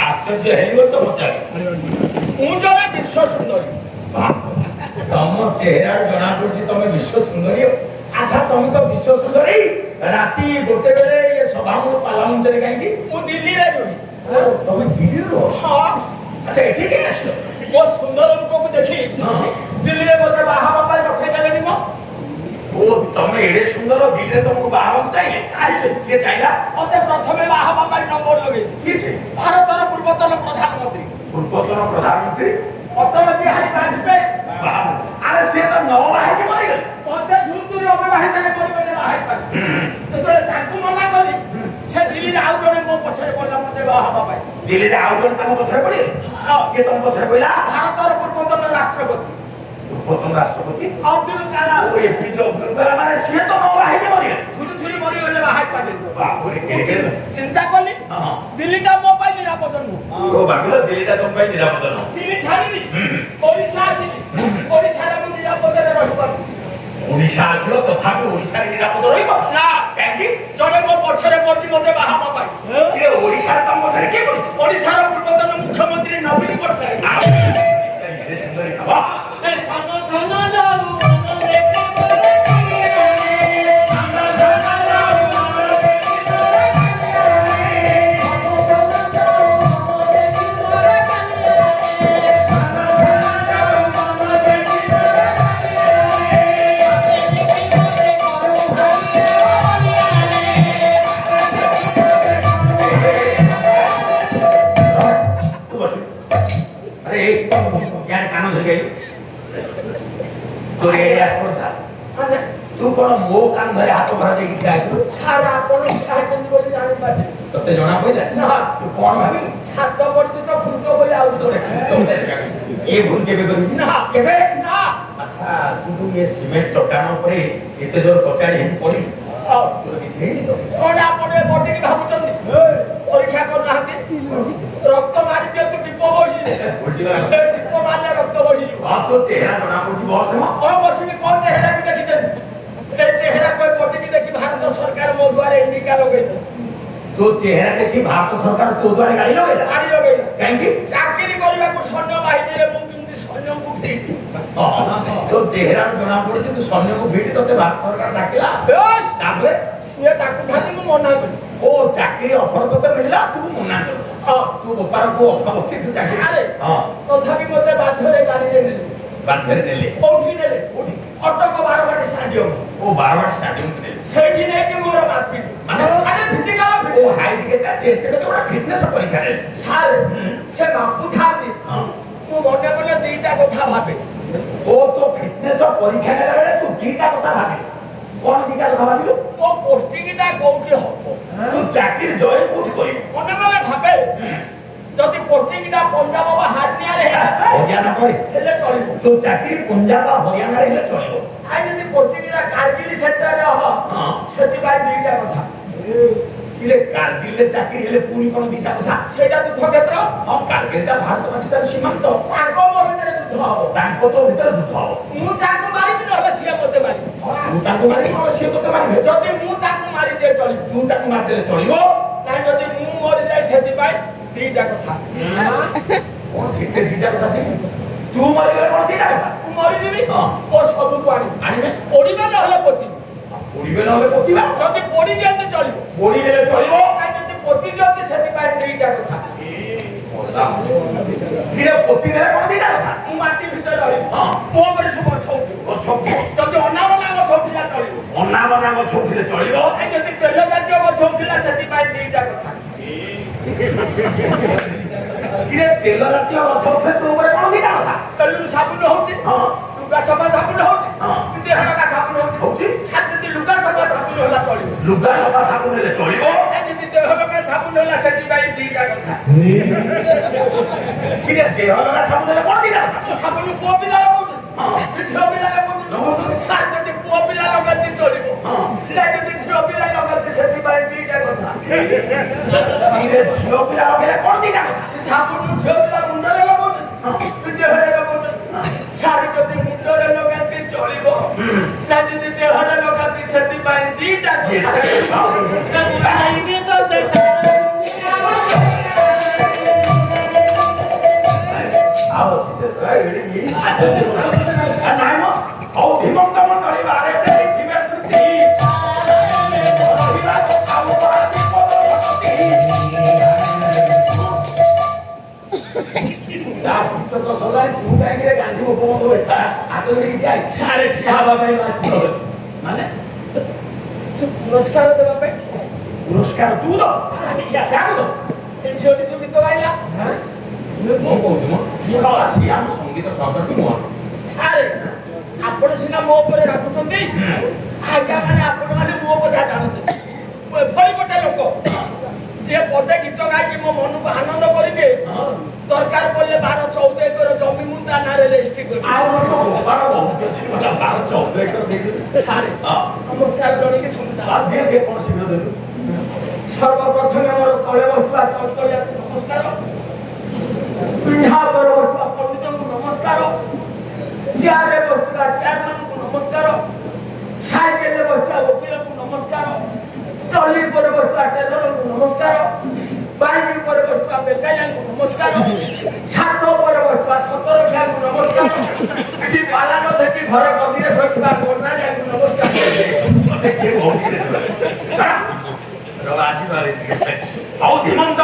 ଆଶ୍ଚର୍ଯ୍ୟ ହେଇଗଲ ତ ପଚାରେ ମୁଁ ଜଣେ ବିଶ୍ୱ ସୁନ୍ଦରୀ। ତମ ଚେହେରା ଜଣା ପଡୁଛି ତମେ ବିଶ୍ୱ ସୁନ୍ଦରୀ। ଆଚ୍ଛା ତମେ ତ ବିଶ୍ୱ ସୁନ୍ଦରୀ ରାତି 1 ବେଳେ ଏ ସଭାମୂଳ ପାର୍ଲାମେଣ୍ଟରେ କାହିଁକି? ମୁଁ ଦିଲ୍ଲୀରେ ରୁହେ। ତମେ ଦିଲ୍ଲୀରେ ରୁହ? ହଁ। ଆଚ୍ଛା ଏଠି କାଇଁ ଆସିଲ? ମୋ ସୁନ୍ଦର ରୂପକୁ ଦେଖି ଦିଲ୍ଲୀରେ ମୋତେ ବାହା ହେବା ପାଇଁ ରଖେଇଦେଲେନି ମ। ଓ ତମେ ଏଡେ ସୁନ୍ଦର ଦିଲ୍ଲୀରେ ତମକୁ ବାହା ହେବାକୁ ଚାହିଁଲେ? କିଏ ଚାହିଁଲା? ମୋତେ ପ୍ରଥମେ ବାହା ହେବା ପାଇଁ ନମ୍ବର ଲଗେଇଲେ। କିଏ ସେ? ଭାରତର ପୂର୍ବତନ ପ୍ରଧାନମନ୍ତ୍ରୀ ପୂର୍ବତନ ପ୍ରଧାନମନ୍ତ୍ରୀ ଅଟଳ ବିହାରୀ ବାଜପେୟୀ। ଆରେ ସିଏ ତ ନ ବାହାହେଇକି ମରିଗଲେ। ମୋତେ ଝୁରୁଝୁରୁ ଅବିବାହିତାରେ ମରିଗଲେ ବାହା ହେଇପାରେ। ଯେତେବେଳେ ତାଙ୍କୁ ମନା କଲି ସେ ଦିଲ୍ଲୀରେ ଆଉ ଜଣେ ମୋ ପଛରେ ପଡ଼ିଲା ମୋତେ ବାହା ହେବା ପାଇଁ। ଦିଲ୍ଲୀରେ ଆଉ ଜଣେ ତମ ପଛରେ ପଡ଼ିଗଲେ? କିଏ ତମ ପଛରେ ପଡ଼ିଲା? ଭାରତର ପୂର୍ବତନ ରାଷ୍ଟ୍ରପତି ପୂର୍ବତନ ରାଷ୍ଟ୍ରପତି ଅବଦୁଲ କାଲାମ। ଏପିଜେ ଅବଦୁଲ କାଲାମ ମାନେ ସିଏ ତ ନ ବାହାହେଇକି ମରିଗଲେ। ଝୁରୁଝୁରୁ ମରିଗଲେ ବାହା ହେଇପାରିଲେ। ବାପରେ କେଡ଼େ ଚିନ୍ତା କଲି ଦିଲ୍ଲୀଟା ମୋ ପାଇଁ ନିରାପଦ ନୁହଁ। ଓ ଭାବିଲ ଦିଲ୍ଲୀଟା ତମ ପାଇଁ ନିରାପଦ ନୁହଁ। ଦିଲ୍ଲୀ ଛାଡ଼ିଲି ଓଡ଼ିଶା ଆସିଲି। ଓଡ଼ିଶାରେ ମୁଁ ନିରାପଦରେ ରହିପାରୁନି। ଓଡ଼ିଶା ଆସିଲ ତଥାପି ଓଡ଼ିଶାରେ ନିରାପଦ ରହିବ ନା କାହିଁକି? ଜଣେ ମୋ ପଛରେ ପଡ଼ିଛି ମୋତେ ବାହା ହେବା ପାଇଁ। କିଏ ଓଡ଼ିଶାରେ ତମ ପଛରେ କିଏ ପଡ଼ିଛି? ଓଡ଼ିଶାର ପୂର୍ବତନ ମୁଖ୍ୟମନ୍ତ୍ରୀ ନବୀନ ପଟ୍ଟନାୟକ। ଏତେ ସୁନ୍ଦରୀ ଖବର। ତୁ କଣ ମୋ କାନ ଧରି ହାତ ଭରା ଦେଇକି ଠିଆ ହେଇଥିଲୁ? ସାର୍ ଆପଣ ଖାଇଛନ୍ତି ବୋଲି ଜାଣିପାରୁଛି। ତତେ ଜଣା ପଇଲା? ତୁ କଣ ଭାବିଲୁ? ଛାତ ପଡ଼ିଛି ତ ଖୁଣ୍ଟ ବୋଲି ଆଉ ତତେ ଏ ଭୁଲ କେବେ କରିବି ନା? କେବେ ନା। ଆଚ୍ଛା ତୁ ଏ ସିମେଣ୍ଟ ଚଟାଣ ଉପରେ ଏତେ ଜୋର କଚାଡ଼ି ହେଇକି ପଡ଼ିଲୁ ତୋର କିଛି ହେଇନି ତ? କଣ ଆପଣ ଏ ବଟିକି ଭାବୁଛନ୍ତି? ପରୀକ୍ଷା କରୁନାହାନ୍ତି ରକ୍ତ ମାରି ଦିଅନ୍ତୁ ଟିପ ବସିଲେ। ଟିପ ମାରିଲେ ରକ୍ତ ବସିଯିବ। ତୋ ଚେହେରା ଜଣା ପଡୁଛି ବସ କଣ ବସିବି କଣ ଚେହେରାକୁ ଦେଖିଛନ୍ତି? ଏ ଚେହେରାକୁ ଏ ବଟିକି ଦେଖି ଭାରତ ସରକାର ମୋ ଦ୍ୱାରା ଇଣ୍ଡିକା ଲଗେଇଦେଲେ। ତୋ ଚେହେରା ଦେଖି ଭାରତ ସରକାର ତୋ ଦ୍ୱାରା ଗାଡ଼ି ଲଗେଇଲା? ଗାଡ଼ି ଲଗେଇଲା। କାହିଁକି? ଚାକିରି କରିବାକୁ ସୈନ୍ୟ ବାହିନୀରେ ମୁଁ କେମିତି ସୈନ୍ୟଙ୍କୁ ଭିଡ଼ି। ତୋ ଚେହେରା ଜଣା ପଡୁଛି ତୁ ସୈନ୍ୟକୁ ଭିଡ଼ି ତତେ ଭାରତ ସରକାର ଡାକିଲା। ତାପରେ ସିଏ ଡାକୁଥାନ୍ତି ମୁଁ ମନା କଲି। ଓ ଚାକିରି ଅଫର ତତେ ମିଳିଲା ତୁ ମନା କଲୁ? ତୁ ବେପାର କୁ ଅଫର ଅଛି ତୁ ଚାକିରି? ତଥାପି ମତେ ବାଧ୍ୟରେ ଗାଡ଼ିରେ ନେଲେ। ବାଧ୍ୟରେ ନେଲେ? କୋଉଠି ନେଲେ? କଟକ ବାରବାଟୀ ଷ୍ଟାଡିୟମ। ଓ ବାରବାଟୀ ଷ୍ଟାଡିୟମ ନେଲେ? ସେଇଠି ନେଇକି ମୋର ମାପିଲି। ମାନେ ଫିଜିକାଲ ହାଇଟ୍ କେତେ ଚେଷ୍ଟ କେତେ ଗୋଟେ ଫିଟନେସ ପରୀକ୍ଷା ନେଲେ? ସାର୍ ସେ ମାପୁଥାନ୍ତି ମୁଁ ମନେ ମନେ ଦିଟା କଥା ଭାବେ। ଓ ତୋ ଫିଟନେସ ପରୀକ୍ଷା ନେଲା ବେଳେ ତୁ ଦିଟା କଥା ଭାବିଲୁ? କଣ ଦିଟା କଥା ଭାବିଲୁ? ମୋ ପୋଷ୍ଟିଂଟା କୋଉଠି ହବ? ତୁ ଚାକିରି ଜଏନ୍ କୋଉଠି କରିବୁ? ମନେ ମନେ ଭାବେ ଯଦି ପୋଷ୍ଟିଂଟା ପଞ୍ଜାବ ବା ହରିୟାଣାରେ ହରିୟାଣା ପରେ ହେଲେ ଚଳିବ। ତୁ ଚାକିରି ପଞ୍ଜାବ ବା ହରିୟାଣାରେ ହେଲେ ଚଳିବ। ଆଉ ଯଦି ପୋଷ୍ଟିଂଟା କାର୍ଗିଲ ସେକ୍ଟରରେ ହବ ସେଥିପାଇଁ ଦିଟା କଥା। କାର୍ଗିଲରେ ଚାକିରି ହେଲେ ପୁଣି କଣ ଦିଟା କଥା? ସେଇଟା ଯୁଦ୍ଧ କ୍ଷେତ୍ର। କାର୍ଗିଲଟା ଭାରତ ପାକିସ୍ତାନ ସୀମାନ୍ତ। ତାଙ୍କ ମୋ ଭିତରେ ଯୁଦ୍ଧ ହବ। ତାଙ୍କ ତୋ ଭିତରେ ଯୁଦ୍ଧ ହବ। ମୁଁ ତାଙ୍କୁ ମାରିବି ନହେଲେ ସିଏ ମତେ ମାରିବ। ତୁ ତାଙ୍କୁ ମାରିବି ନହେଲେ ସିଏ ତତେ ମାରିବେ। ଯଦି ମୁଁ ତାଙ୍କୁ ମାରିଦିଏ ଚଳିବ। ତୁ ତାକୁ ମାରିଦେଲେ ଚଳିବ। ନାଇଁ ଯଦି ମୁଁ ମରିଯାଏ ସେଥିପାଇଁ ଦିଟା କଥା। କଣ କେତେ ଦିଟା କଥା ସେ? ତୁ ମରିଗଲେ କଣ ଦିଟା କଥା? ମୁଁ ମରିଯିବି ଓ ସବୁକୁ ଆଣିବେ ପୋଡ଼ିବେ ନହେଲେ ପୋତିବେ। ପୋଡ଼ିବେ ନହେଲେ ପୋତିବା? ଯଦି ପୋଡ଼ି ଦିଅନ୍ତି ଚଳିବ। ପୋଡ଼ି ଦେଲେ ଚଳିବ। ଯଦି ପୋତି ଦିଅନ୍ତି ସେଥିପାଇଁ ଦିଟା କଥା। ପୋତି ଦେଲେ କଣ ଦିଟା କଥା? ମୁଁ ମାଟି ଭିତରେ ରହିବି ମୋ ଉପରେ ସବୁ ଗଛ ଉଠିବ। ଯଦି ଅନାବନା ଗଛ ଉଠିଲା ଚଳିବ। ଅନାବନା ଗଛ ଉଠିଲେ ଚଳିବ। ଯଦି ତେଲ ଜାତୀୟ ଗଛ ଉଠିଲା ସେଥିପାଇଁ ଦିଟା କଥା। ତେଲ ଜାତୀୟ ଗଛ ଉଠିଲେ ତୋ ଉପରେ କଣ ଦିଟା କଥା? ତେଲରୁ ସାବୁନ ହଉଛି ଲୁଗା ସଫା ସାବୁନ ହଉଛି ଦେହ ଲଗା ସାବୁନ ହଉଛି। ଯଦି ଲୁଗା ସଫା ସାବୁନ ହେଲା ଚଳିବ। ଲୁଗା ସଫା ସାବୁନ ହେଲେ ଚଳିବ। ଯଦି ଦେହ ଲଗା ସାବୁନ ହେଲା ସେଥିପାଇଁ ଦିଟା କଥା। ଦେହ ଲଗା ସାବୁନ ହେଲେ କଣ ଦିଟା କଥା? ସାବୁନ ପୁଅ ପିଲା ଲଗାଉଛନ୍ତି ଝିଅ ପିଲା ଲଗାଉଛନ୍ତି। ସାର୍ ଯଦି ପୁଅ ପିଲା ଲଗାନ୍ତି ଚଳିବ। ସେଟା ଯଦି ଝିଅ ପିଲା ଲଗାନ୍ତି ସେଥିପାଇଁ ଦିଟା କଥା। ଝିଅ ପିଲା ଲଗେଇଲେ କଣ ଦିଟା କଥା? ସେ ସାବୁନ ଝିଅ ପିଲା ମୁଣ୍ଡରେ ଲଗାଉଛନ୍ତି ଦେହରେ ଲଗାଉଛନ୍ତି। ସାର୍ ଯଦି ମୁଣ୍ଡରେ ଲଗାନ୍ତି ଚଳିବ ନା ଯଦି ଦେହରେ ଲଗାନ୍ତି ସେଥିପାଇଁ ଦିଟା କଥା। ତ ସରିଲାଣି ତୁ କାହିଁକି ଗାନ୍ଧୀ ମୁଖ୍ୟମନ୍ତ୍ରୀ ଏକା ଆଗ ନେଇକି ଯାଇ ସାରେ ଠିଆ ହେବା ପାଇଁ ବାଧ୍ୟ ହେଲେ। ମାନେ ସେ ପୁରସ୍କାର ଦେବା ପାଇଁ ପୁରସ୍କାର ତୁ ତ କାହାକୁ ଏ ଝିଅଟି ଯୋଉ ଗୀତ ଗାଇଲା କଣ କହୁଛୁ ମ ଆସି ଆମ ସଙ୍ଗୀତ ସହକର୍ମୀ ନୁହଁ ସାରେ ଆପଣ ସିନା ମୋ ଉପରେ ରାଗୁଛନ୍ତି ଆଜ୍ଞା ମାନେ ଆପଣ ମାନେ ମୋ କଥା ଜାଣନ୍ତି ମୁଁ ଏଭଳି ଗୋଟେ ଲୋକ ଯିଏ ପଦେ ଗୀତ ଗାଇକି ମୋ ମନକୁ ଆନନ୍ଦ କରିଦିଏ ଦରକାର ପଡ଼ିଲେ 12-14 ଏକର ଜମି ମୁଁ ତା ନାଁରେ ରେଜିଷ୍ଟ୍ରି କରିବି। ଆଉ ବାର ବହୁତ ଅଛି 12-14 ଏକର ଦେଇଦେବି ସାରେ ନମସ୍କାର ଜଣେଇକି ଶୁଣିଥା ଦିଏ କଣ ଶୀଘ୍ର ଦେବୁ ସର୍ବପ୍ରଥମେ ମୋର ତଳେ ବସୁଥିବା ତତ୍କଳିଆକୁ ନମସ୍କାର ପିଢ଼ା ଉପରେ ବସୁଥିବା ପଣ୍ଡିତଙ୍କୁ ନମସ୍କାର ଚେୟାରରେ ବସୁଥିବା ଚେୟାରମ୍ୟାନଙ୍କୁ ନମସ୍କାର ସାଇକେଲରେ ବସୁଥିବା ଓକିଲଙ୍କୁ ନମସ୍କାର ଟଲି ଉପରେ ବସୁଥିବା ଟେଲରଙ୍କୁ ନମସ୍କାର ବାଇକ୍ ଉପରେ ବସୁଥିବା ବେକାରିଆଙ୍କୁ ନମସ୍କାର ଛାତ ଉପରେ ବସୁଥିବା ଛତରଖିଆଙ୍କୁ ନମସ୍କାର ଏଠି ବାଲାନ ଦେଖି ଘର ଗଦିରେ ଶୋଇଥିବା ଗୋନାଳିଆଙ୍କୁ ନମସ୍କାର ଆଉ ଧୀମନ୍ତ